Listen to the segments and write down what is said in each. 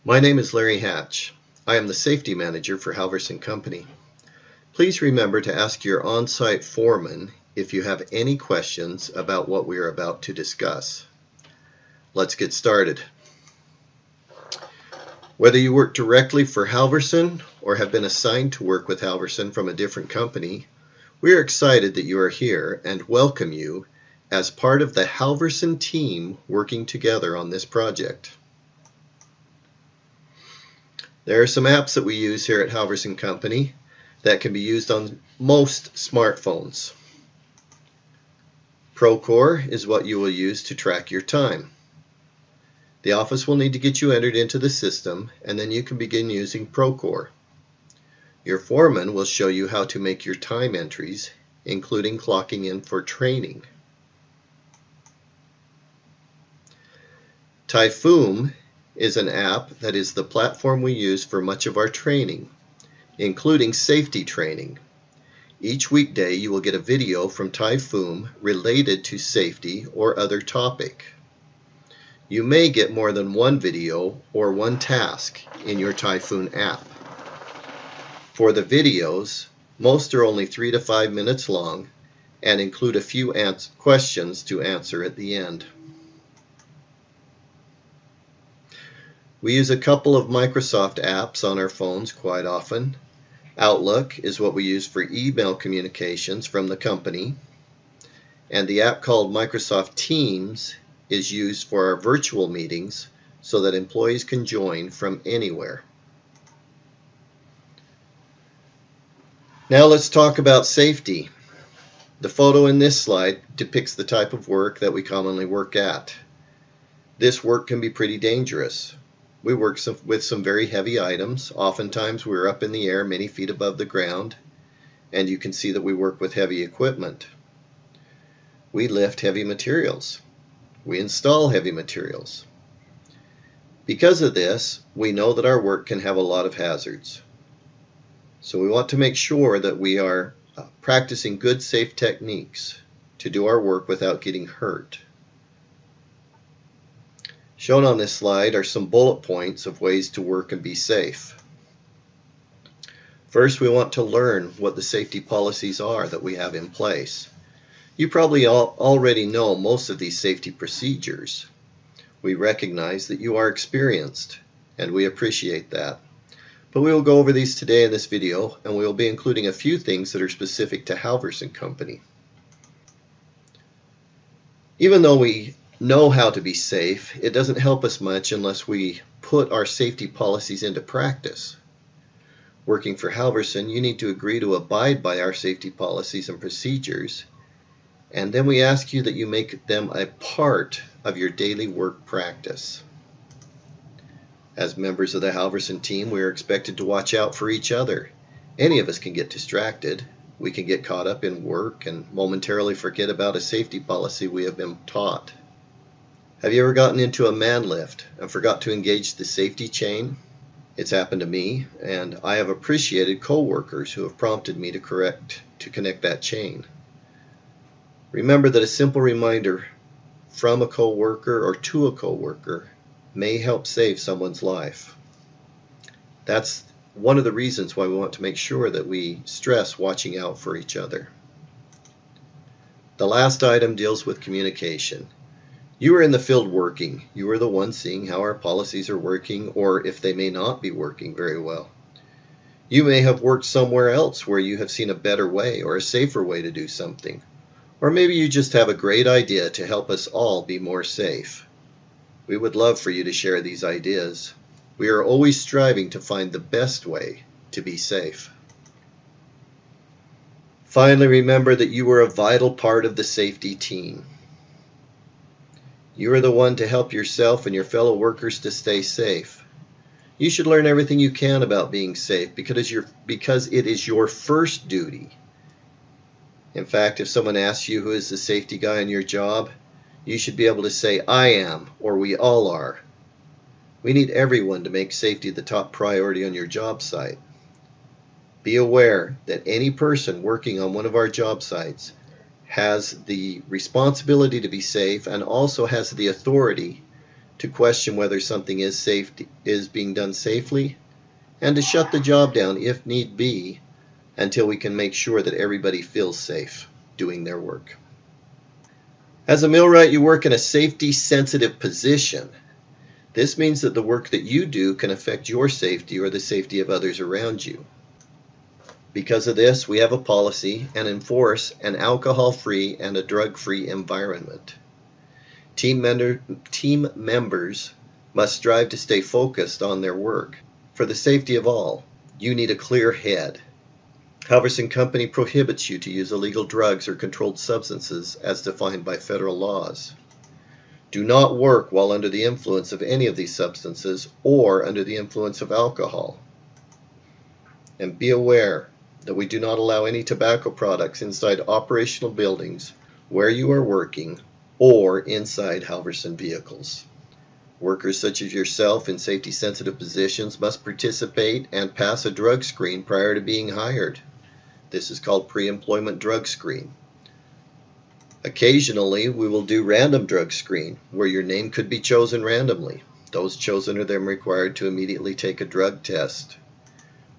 My name is Larry Hatch. I am the Safety Manager for Halverson Company. Please remember to ask your on-site foreman if you have any questions about what we are about to discuss. Let's get started. Whether you work directly for Halverson or have been assigned to work with Halverson from a different company, we are excited that you are here and welcome you as part of the Halverson team working together on this project. There are some apps that we use here at Halverson Company that can be used on most smartphones. Procore is what you will use to track your time. The office will need to get you entered into the system, and then you can begin using Procore. Your foreman will show you how to make your time entries, including clocking in for training. Typhoon is an app that is the platform we use for much of our training, including safety training. Each weekday you will get a video from Typhoon related to safety or other topic. You may get more than one video or one task in your Typhoon app. For the videos, most are only 3 to 5 minutes long and include a few questions to answer at the end. We use a couple of Microsoft apps on our phones quite often. Outlook is what we use for email communications from the company, and the app called Microsoft Teams is used for our virtual meetings so that employees can join from anywhere. Now let's talk about safety. The photo in this slide depicts the type of work that we commonly work at. This work can be pretty dangerous. We work with some very heavy items. Oftentimes we're up in the air many feet above the ground, and you can see that we work with heavy equipment. We lift heavy materials. We install heavy materials. Because of this, we know that our work can have a lot of hazards. So we want to make sure that we are practicing good safe techniques to do our work without getting hurt. Shown on this slide are some bullet points of ways to work and be safe. First, we want to learn what the safety policies are that we have in place. You probably already know most of these safety procedures. We recognize that you are experienced, and we appreciate that. But we will go over these today in this video, and we will be including a few things that are specific to Halverson Company. Even though we know how to be safe, it doesn't help us much unless we put our safety policies into practice. Working for Halverson, you need to agree to abide by our safety policies and procedures, and then we ask you that you make them a part of your daily work practice. As members of the Halverson team, we are expected to watch out for each other. Any of us can get distracted. We can get caught up in work and momentarily forget about a safety policy we have been taught. Have you ever gotten into a man lift and forgot to engage the safety chain? It's happened to me, and I have appreciated coworkers who have prompted me to connect that chain. Remember that a simple reminder from a coworker or to a coworker may help save someone's life. That's one of the reasons why we want to make sure that we stress watching out for each other. The last item deals with communication. You are in the field working. You are the one seeing how our policies are working, or if they may not be working very well. You may have worked somewhere else where you have seen a better way or a safer way to do something. Or maybe you just have a great idea to help us all be more safe. We would love for you to share these ideas. We are always striving to find the best way to be safe. Finally, remember that you are a vital part of the safety team. You are the one to help yourself and your fellow workers to stay safe. You should learn everything you can about being safe because it is your first duty. In fact, if someone asks you who is the safety guy on your job, you should be able to say, "I am," or "we all are." We need everyone to make safety the top priority on your job site. Be aware that any person working on one of our job sites has the responsibility to be safe and also has the authority to question whether something is being done safely, and to shut the job down if need be until we can make sure that everybody feels safe doing their work. As a millwright, you work in a safety-sensitive position. This means that the work that you do can affect your safety or the safety of others around you. Because of this, we have a policy and enforce an alcohol-free and a drug-free environment. Team members must strive to stay focused on their work. For the safety of all, you need a clear head. Halverson Company prohibits you to use illegal drugs or controlled substances as defined by federal laws. Do not work while under the influence of any of these substances or under the influence of alcohol. And be aware that we do not allow any tobacco products inside operational buildings where you are working or inside Halverson vehicles. Workers such as yourself in safety-sensitive positions must participate and pass a drug screen prior to being hired. This is called pre-employment drug screen. Occasionally, we will do random drug screen, where your name could be chosen randomly. Those chosen are then required to immediately take a drug test.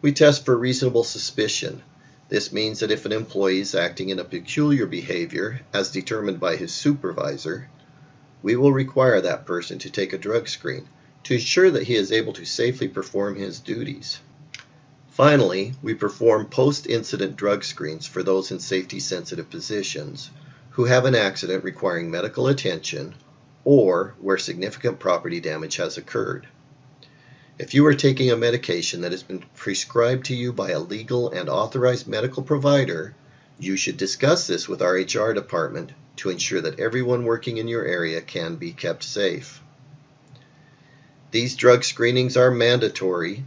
We test for reasonable suspicion. This means that if an employee is acting in a peculiar behavior, as determined by his supervisor, we will require that person to take a drug screen to ensure that he is able to safely perform his duties. Finally, we perform post-incident drug screens for those in safety-sensitive positions who have an accident requiring medical attention or where significant property damage has occurred. If you are taking a medication that has been prescribed to you by a legal and authorized medical provider, you should discuss this with our HR department to ensure that everyone working in your area can be kept safe. These drug screenings are mandatory,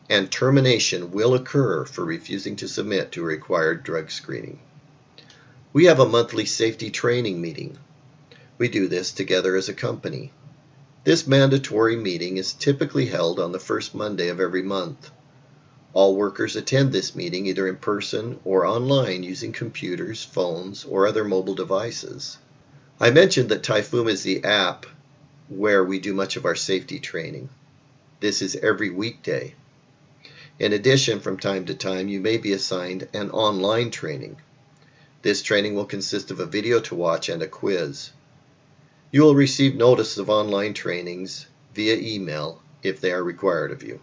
and termination will occur for refusing to submit to a required drug screening. We have a monthly safety training meeting. We do this together as a company. This mandatory meeting is typically held on the first Monday of every month. All workers attend this meeting either in person or online using computers, phones, or other mobile devices. I mentioned that Typhoon is the app where we do much of our safety training. This is every weekday. In addition, from time to time, you may be assigned an online training. This training will consist of a video to watch and a quiz. You will receive notice of online trainings via email if they are required of you.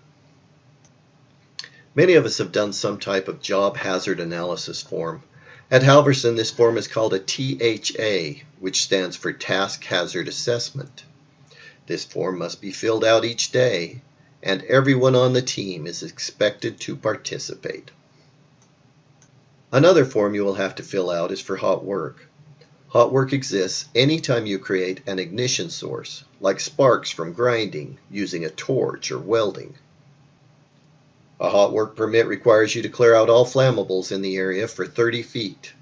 Many of us have done some type of job hazard analysis form. At Halverson, this form is called a THA, which stands for Task Hazard Assessment. This form must be filled out each day, and everyone on the team is expected to participate. Another form you will have to fill out is for hot work. Hot work exists anytime you create an ignition source, like sparks from grinding, using a torch, or welding. A hot work permit requires you to clear out all flammables in the area for 30 feet.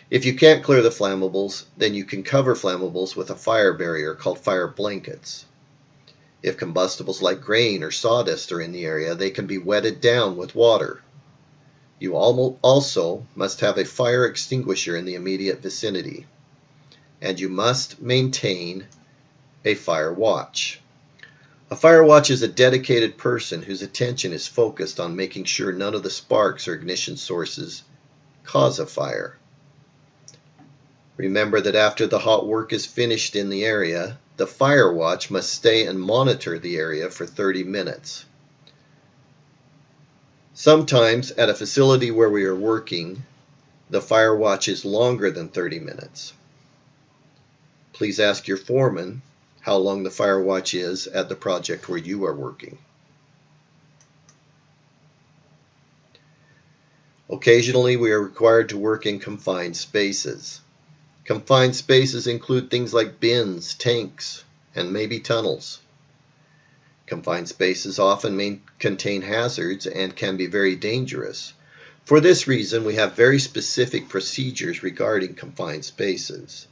If you can't clear the flammables, then you can cover flammables with a fire barrier called fire blankets. If combustibles like grain or sawdust are in the area, they can be wetted down with water. You also must have a fire extinguisher in the immediate vicinity, and you must maintain a fire watch. A fire watch is a dedicated person whose attention is focused on making sure none of the sparks or ignition sources cause a fire. Remember that after the hot work is finished in the area, the fire watch must stay and monitor the area for 30 minutes. Sometimes at a facility where we are working, the fire watch is longer than 30 minutes. Please ask your foreman how long the fire watch is at the project where you are working. Occasionally, we are required to work in confined spaces. Confined spaces include things like bins, tanks, and maybe tunnels. Confined spaces often contain hazards and can be very dangerous. For this reason, we have very specific procedures regarding confined spaces.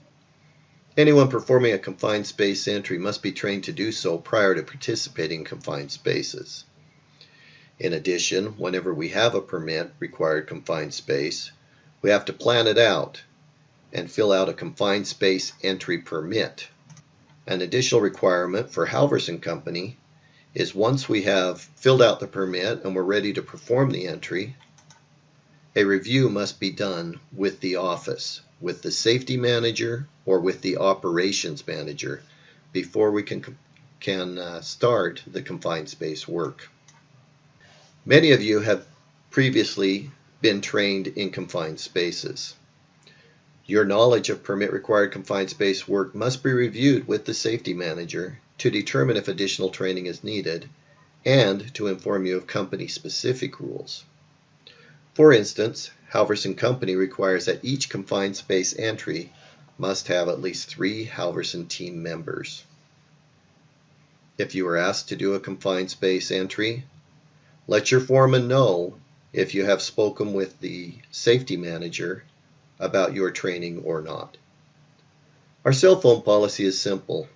Anyone performing a confined space entry must be trained to do so prior to participating in confined spaces. In addition, whenever we have a permit required confined space, we have to plan it out and fill out a confined space entry permit. An additional requirement for Halverson Company is once we have filled out the permit and we're ready to perform the entry, a review must be done with the office, with the safety manager or with the operations manager before we can start the confined space work. Many of you have previously been trained in confined spaces. Your knowledge of permit required confined space work must be reviewed with the safety manager to determine if additional training is needed and to inform you of company specific rules. For instance, Halverson Company requires that each confined space entry must have at least 3 Halverson team members. If you are asked to do a confined space entry, let your foreman know if you have spoken with the safety manager about your training or not. Our cell phone policy is simple.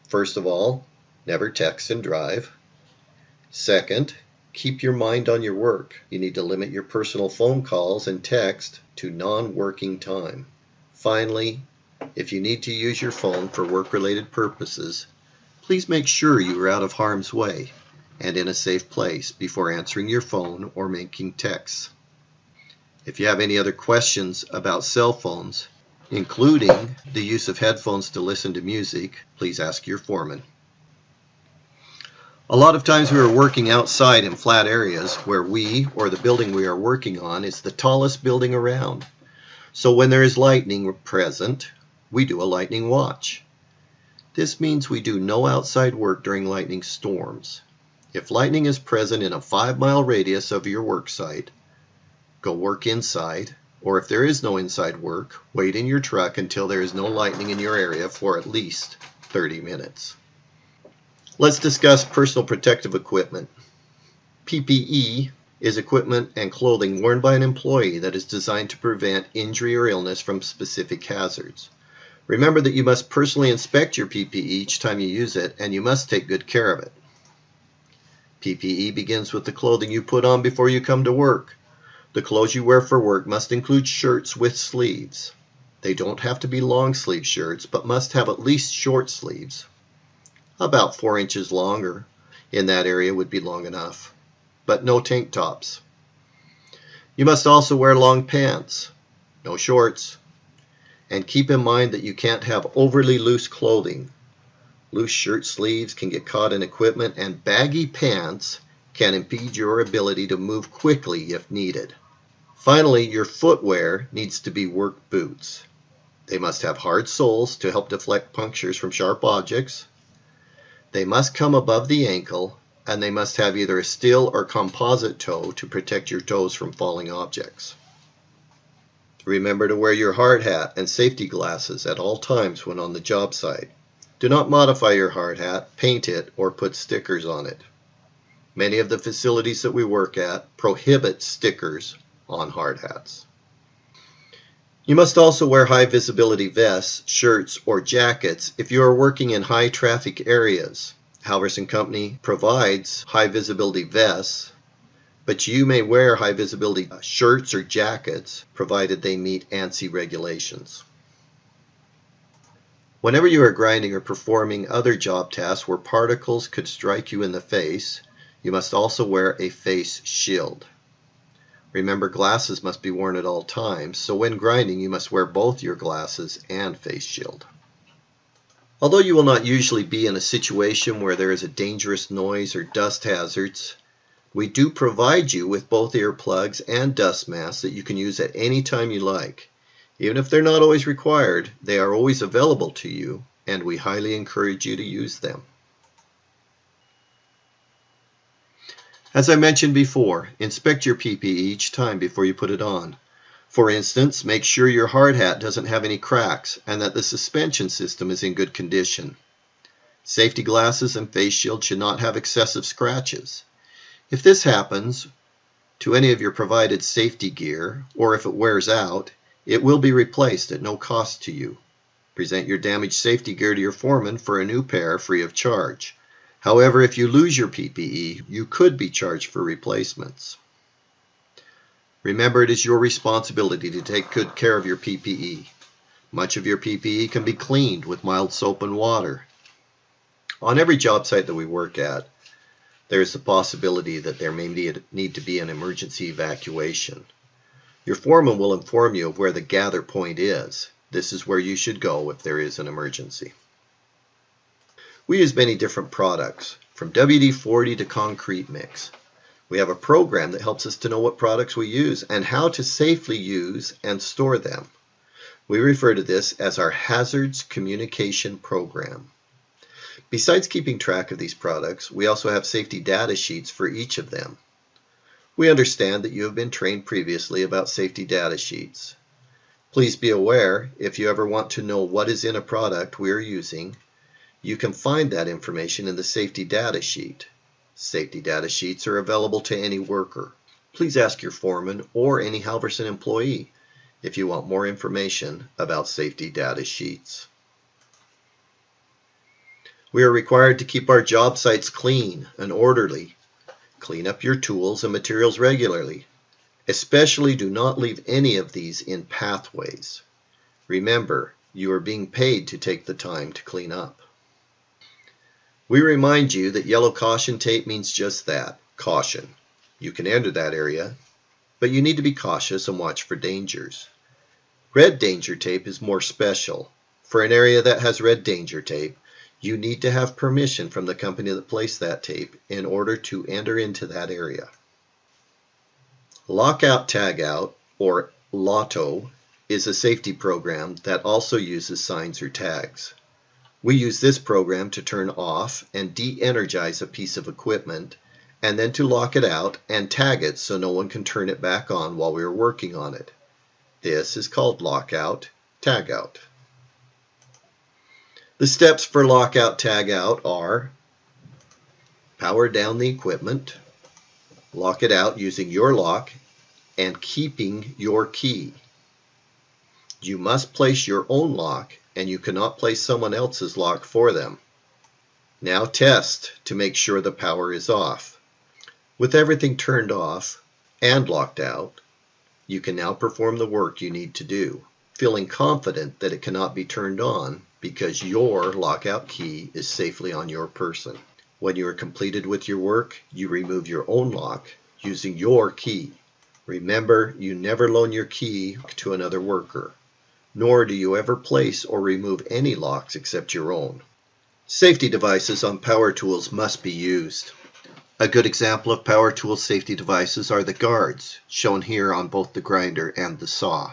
First of all, never text and drive. Second, keep your mind on your work. You need to limit your personal phone calls and text to non-working time. Finally, if you need to use your phone for work-related purposes, please make sure you are out of harm's way and in a safe place before answering your phone or making texts. If you have any other questions about cell phones, including the use of headphones to listen to music, please ask your foreman. A lot of times we are working outside in flat areas where we or the building we are working on is the tallest building around. So when there is lightning present, we do a lightning watch. This means we do no outside work during lightning storms. If lightning is present in a 5-mile radius of your work site, go work inside, or if there is no inside work, wait in your truck until there is no lightning in your area for at least 30 minutes. Let's discuss personal protective equipment. PPE is equipment and clothing worn by an employee that is designed to prevent injury or illness from specific hazards. Remember that you must personally inspect your PPE each time you use it, and you must take good care of it. PPE begins with the clothing you put on before you come to work. The clothes you wear for work must include shirts with sleeves. They don't have to be long sleeve shirts, but must have at least short sleeves. About 4 inches longer in that area would be long enough, but no tank tops. You must also wear long pants, no shorts, and keep in mind that you can't have overly loose clothing. Loose shirt sleeves can get caught in equipment, and baggy pants can impede your ability to move quickly if needed. Finally, your footwear needs to be work boots. They must have hard soles to help deflect punctures from sharp objects. They must come above the ankle, and they must have either a steel or composite toe to protect your toes from falling objects. Remember to wear your hard hat and safety glasses at all times when on the job site. Do not modify your hard hat, paint it, or put stickers on it. Many of the facilities that we work at prohibit stickers on hard hats. You must also wear high visibility vests, shirts, or jackets if you are working in high traffic areas. Halverson Company provides high visibility vests, but you may wear high visibility shirts or jackets provided they meet ANSI regulations. Whenever you are grinding or performing other job tasks where particles could strike you in the face, you must also wear a face shield. Remember, glasses must be worn at all times, so when grinding you must wear both your glasses and face shield. Although you will not usually be in a situation where there is a dangerous noise or dust hazards, we do provide you with both earplugs and dust masks that you can use at any time you like. Even if they're not always required, they are always available to you, and we highly encourage you to use them. As I mentioned before, inspect your PPE each time before you put it on. For instance, make sure your hard hat doesn't have any cracks and that the suspension system is in good condition. Safety glasses and face shield should not have excessive scratches. If this happens to any of your provided safety gear, or if it wears out, it will be replaced at no cost to you. Present your damaged safety gear to your foreman for a new pair free of charge. However, if you lose your PPE, you could be charged for replacements. Remember, it is your responsibility to take good care of your PPE. Much of your PPE can be cleaned with mild soap and water. On every job site that we work at, there is the possibility that there may need to be an emergency evacuation. Your foreman will inform you of where the gather point is. This is where you should go if there is an emergency. We use many different products, from WD-40 to concrete mix. We have a program that helps us to know what products we use and how to safely use and store them. We refer to this as our Hazards Communication Program. Besides keeping track of these products, we also have safety data sheets for each of them. We understand that you have been trained previously about safety data sheets. Please be aware, if you ever want to know what is in a product we are using, you can find that information in the safety data sheet. Safety data sheets are available to any worker. Please ask your foreman or any Halverson employee if you want more information about safety data sheets. We are required to keep our job sites clean and orderly. Clean up your tools and materials regularly. Especially do not leave any of these in pathways. Remember, you are being paid to take the time to clean up. We remind you that yellow caution tape means just that, caution. You can enter that area, but you need to be cautious and watch for dangers. Red danger tape is more special. For an area that has red danger tape, you need to have permission from the company that placed that tape in order to enter into that area. Lockout Tagout, or LOTO, is a safety program that also uses signs or tags. We use this program to turn off and de-energize a piece of equipment, and then to lock it out and tag it so no one can turn it back on while we are working on it. This is called Lockout Tagout. The steps for Lockout Tagout are: power down the equipment, lock it out using your lock and keeping your key. You must place your own lock, and you cannot place someone else's lock for them. Now test to make sure the power is off. With everything turned off and locked out, you can now perform the work you need to do, feeling confident that it cannot be turned on because your lockout key is safely on your person. When you are completed with your work, you remove your own lock using your key. Remember, you never loan your key to another worker, nor do you ever place or remove any locks except your own. Safety devices on power tools must be used. A good example of power tool safety devices are the guards, shown here on both the grinder and the saw.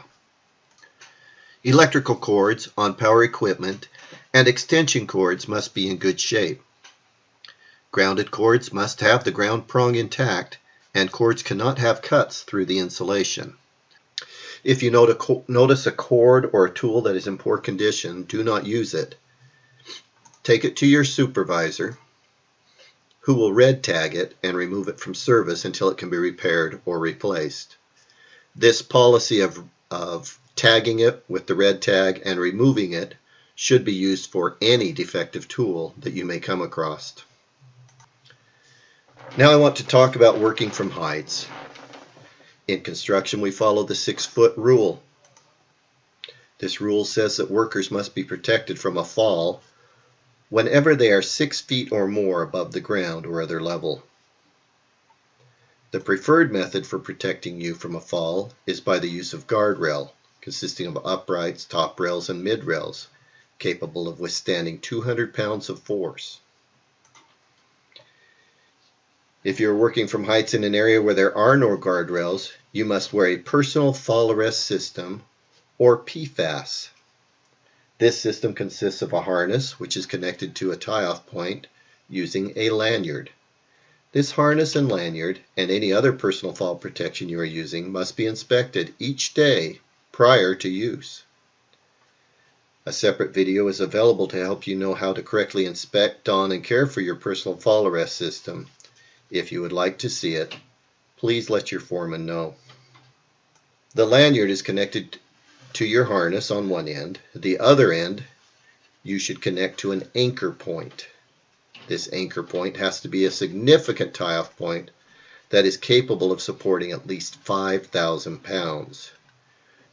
Electrical cords on power equipment and extension cords must be in good shape. Grounded cords must have the ground prong intact, and cords cannot have cuts through the insulation. If you notice a cord or a tool that is in poor condition, do not use it. Take it to your supervisor, who will red tag it and remove it from service until it can be repaired or replaced. This policy of tagging it with the red tag and removing it should be used for any defective tool that you may come across. Now I want to talk about working from heights. In construction, we follow the 6-foot rule. This rule says that workers must be protected from a fall whenever they are 6 feet or more above the ground or other level. The preferred method for protecting you from a fall is by the use of guardrail, consisting of uprights, top rails, and mid rails, capable of withstanding 200 pounds of force. If you're working from heights in an area where there are no guardrails, you must wear a personal fall arrest system, or PFAS. This system consists of a harness which is connected to a tie-off point using a lanyard. This harness and lanyard and any other personal fall protection you are using must be inspected each day prior to use. A separate video is available to help you know how to correctly inspect, don, and care for your personal fall arrest system. If you would like to see it, please let your foreman know. The lanyard is connected to your harness on one end. The other end you should connect to an anchor point. This anchor point has to be a significant tie-off point that is capable of supporting at least 5,000 pounds.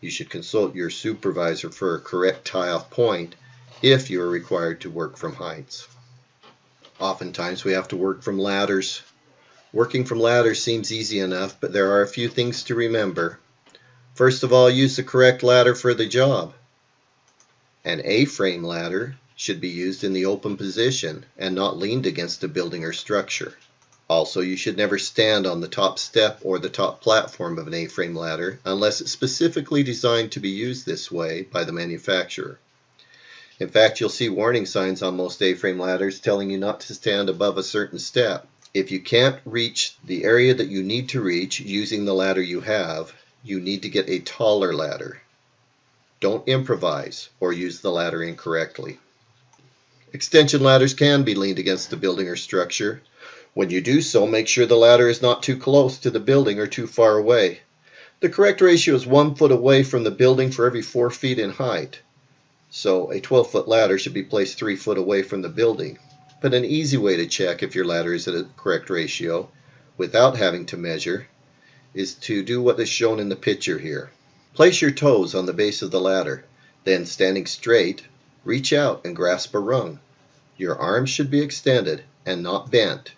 You should consult your supervisor for a correct tie-off point if you are required to work from heights. Oftentimes we have to work from ladders. Working from ladders seems easy enough, but there are a few things to remember. First of all, use the correct ladder for the job. An A-frame ladder should be used in the open position and not leaned against a building or structure. Also, you should never stand on the top step or the top platform of an A-frame ladder unless it's specifically designed to be used this way by the manufacturer. In fact, you'll see warning signs on most A-frame ladders telling you not to stand above a certain step. If you can't reach the area that you need to reach using the ladder you have, you need to get a taller ladder. Don't improvise or use the ladder incorrectly. Extension ladders can be leaned against the building or structure. When you do so, make sure the ladder is not too close to the building or too far away. The correct ratio is 1 foot away from the building for every 4 feet in height. So a 12-foot ladder should be placed 3 foot away from the building. But an easy way to check if your ladder is at a correct ratio without having to measure is to do what is shown in the picture here. Place your toes on the base of the ladder. Then, standing straight, reach out and grasp a rung. Your arms should be extended and not bent,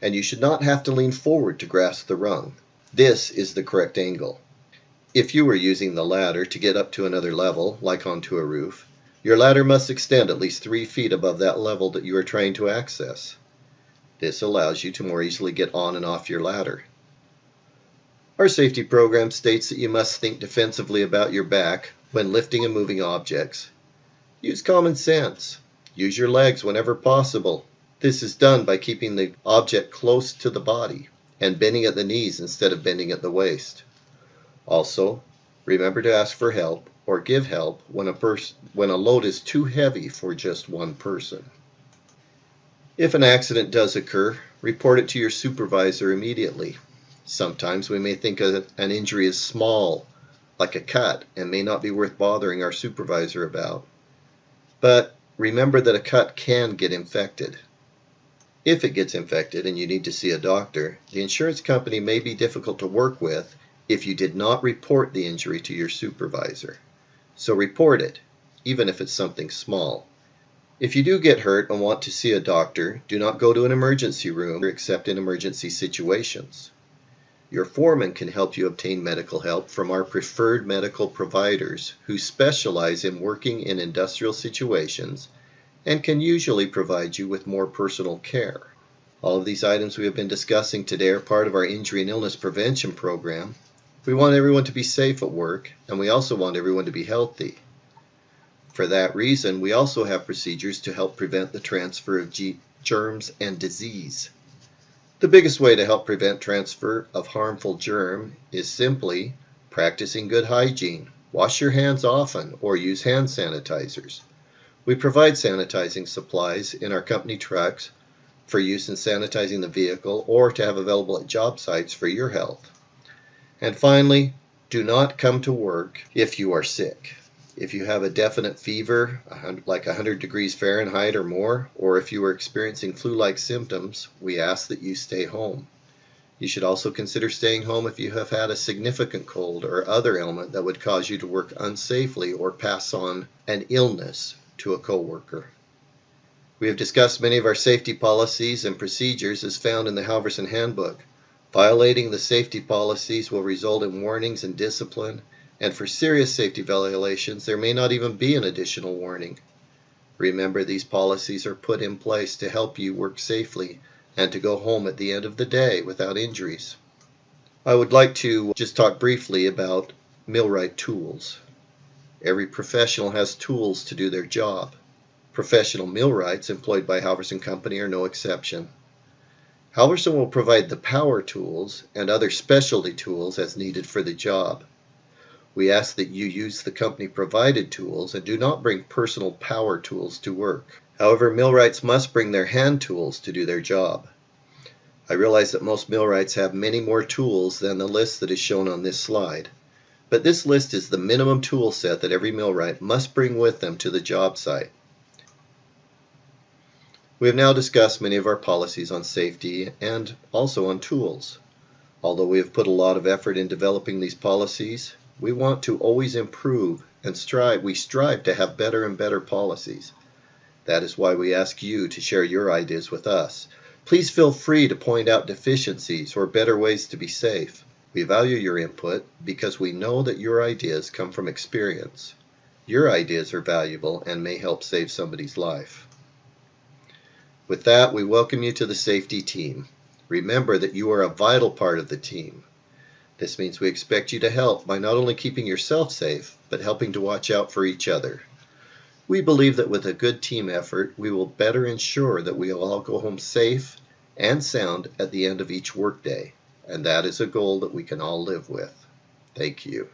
and you should not have to lean forward to grasp the rung. This is the correct angle. If you were using the ladder to get up to another level, like onto a roof, your ladder must extend at least 3 feet above that level that you are trying to access. This allows you to more easily get on and off your ladder. Our safety program states that you must think defensively about your back when lifting and moving objects. Use common sense. Use your legs whenever possible. This is done by keeping the object close to the body and bending at the knees instead of bending at the waist. Also, remember to ask for help or give help when a load is too heavy for just one person. If an accident does occur, report it to your supervisor immediately. Sometimes we may think an injury is small, like a cut, and may not be worth bothering our supervisor about. But remember that a cut can get infected. If it gets infected and you need to see a doctor, the insurance company may be difficult to work with if you did not report the injury to your supervisor. So report it, even if it's something small. If you do get hurt and want to see a doctor, do not go to an emergency room except in emergency situations. Your foreman can help you obtain medical help from our preferred medical providers who specialize in working in industrial situations and can usually provide you with more personal care. All of these items we have been discussing today are part of our injury and illness prevention program. We want everyone to be safe at work, and we also want everyone to be healthy. For that reason, we also have procedures to help prevent the transfer of germs and disease. The biggest way to help prevent transfer of harmful germ is simply practicing good hygiene. Wash your hands often or use hand sanitizers. We provide sanitizing supplies in our company trucks for use in sanitizing the vehicle or to have available at job sites for your health. And finally, do not come to work if you are sick. If you have a definite fever, like 100 degrees Fahrenheit or more, or if you are experiencing flu-like symptoms, we ask that you stay home. You should also consider staying home if you have had a significant cold or other ailment that would cause you to work unsafely or pass on an illness to a coworker. We have discussed many of our safety policies and procedures as found in the Halverson Handbook. Violating the safety policies will result in warnings and discipline, and for serious safety violations, there may not even be an additional warning. Remember, these policies are put in place to help you work safely and to go home at the end of the day without injuries. I would like to just talk briefly about millwright tools. Every professional has tools to do their job. Professional millwrights employed by Halverson Company are no exception. Halverson will provide the power tools and other specialty tools as needed for the job. We ask that you use the company-provided tools and do not bring personal power tools to work. However, millwrights must bring their hand tools to do their job. I realize that most millwrights have many more tools than the list that is shown on this slide, but this list is the minimum tool set that every millwright must bring with them to the job site. We have now discussed many of our policies on safety and also on tools. Although we have put a lot of effort in developing these policies, we want to always improve and we strive to have better and better policies. That is why we ask you to share your ideas with us. Please feel free to point out deficiencies or better ways to be safe. We value your input because we know that your ideas come from experience. Your ideas are valuable and may help save somebody's life. With that, we welcome you to the safety team. Remember that you are a vital part of the team. This means we expect you to help by not only keeping yourself safe, but helping to watch out for each other. We believe that with a good team effort, we will better ensure that we will all go home safe and sound at the end of each workday, and that is a goal that we can all live with. Thank you.